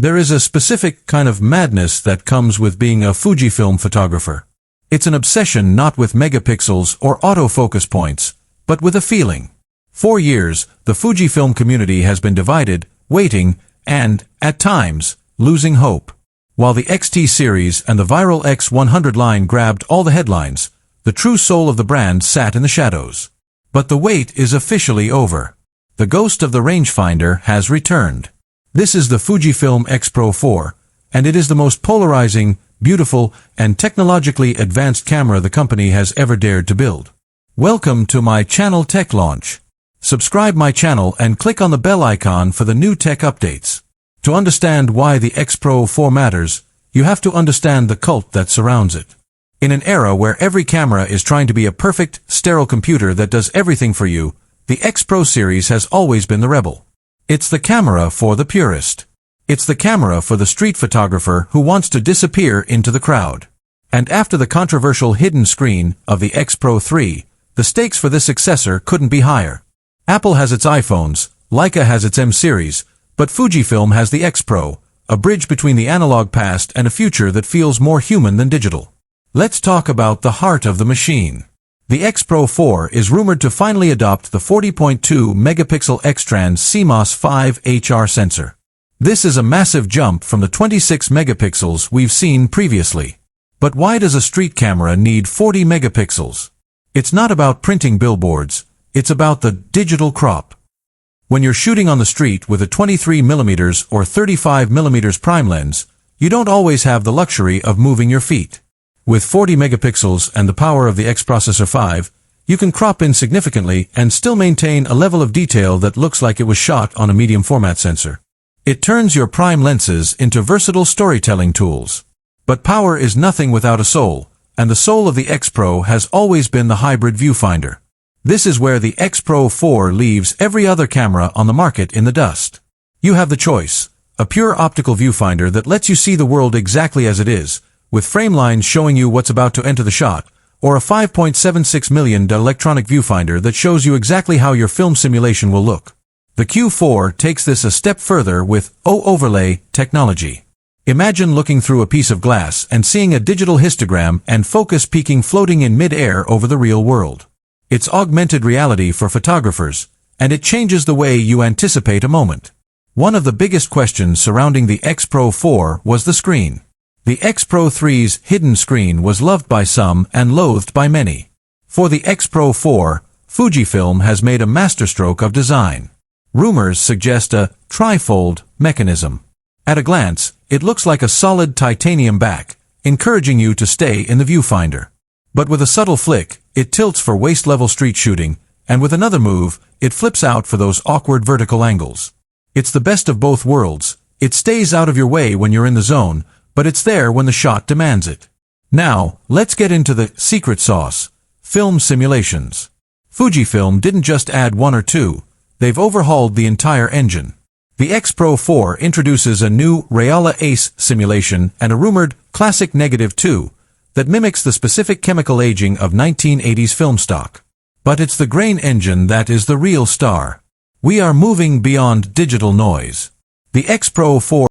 There is a specific kind of madness that comes with being a Fujifilm photographer. It's an obsession not with megapixels or autofocus points, but with a feeling. For years, the Fujifilm community has been divided, waiting, and, at times, losing hope. While the XT series and the viral X100 line grabbed all the headlines, the true soul of the brand sat in the shadows. But the wait is officially over. The ghost of the rangefinder has returned. This is the Fujifilm X-Pro 4, and it is the most polarizing, beautiful, and technologically advanced camera the company has ever dared to build. Welcome to my channel Tech Launch. Subscribe my channel and click on the bell icon for the new tech updates. To understand why the X-Pro 4 matters, you have to understand the cult that surrounds it. In an era where every camera is trying to be a perfect, sterile computer that does everything for you, the X-Pro series has always been the rebel. It's the camera for the purist. It's the camera for the street photographer who wants to disappear into the crowd. And after the controversial hidden screen of the X-Pro 3, the stakes for this successor couldn't be higher. Apple has its iPhones, Leica has its M series, but Fujifilm has the X-Pro, a bridge between the analog past and a future that feels more human than digital. Let's talk about the heart of the machine. The X-Pro 4 is rumored to finally adopt the 40.2 megapixel X-Trans CMOS 5 HR sensor. This is a massive jump from the 26 megapixels we've seen previously. But why does a street camera need 40 megapixels? It's not about printing billboards, it's about the digital crop. When you're shooting on the street with a 23mm or 35mm prime lens, you don't always have the luxury of moving your feet. With 40 megapixels and the power of the X Processor 5, you can crop in significantly and still maintain a level of detail that looks like it was shot on a medium format sensor. It turns your prime lenses into versatile storytelling tools. But power is nothing without a soul, and the soul of the X-Pro has always been the hybrid viewfinder. This is where the X-Pro 4 leaves every other camera on the market in the dust. You have the choice: a pure optical viewfinder that lets you see the world exactly as it is, with frame lines showing you what's about to enter the shot, or a 5.76 million electronic viewfinder that shows you exactly how your film simulation will look. The Q4 takes this a step further with overlay technology. Imagine looking through a piece of glass and seeing a digital histogram and focus peaking floating in mid-air over the real world. It's augmented reality for photographers, and it changes the way you anticipate a moment. One of the biggest questions surrounding the X-Pro 4 was the screen. The X-Pro 3's hidden screen was loved by some and loathed by many. For the X-Pro 4, Fujifilm has made a masterstroke of design. Rumors suggest a trifold mechanism. At a glance, it looks like a solid titanium back, encouraging you to stay in the viewfinder. But with a subtle flick, it tilts for waist-level street shooting, and with another move, it flips out for those awkward vertical angles. It's the best of both worlds. It stays out of your way when you're in the zone, but it's there when the shot demands it. Now, let's get into the secret sauce: film simulations. Fujifilm didn't just add one or two, they've overhauled the entire engine. The X-Pro 4 introduces a new Reala Ace simulation and a rumored classic -2 that mimics the specific chemical aging of 1980s film stock. But it's the grain engine that is the real star. We are moving beyond digital noise. The X-Pro 4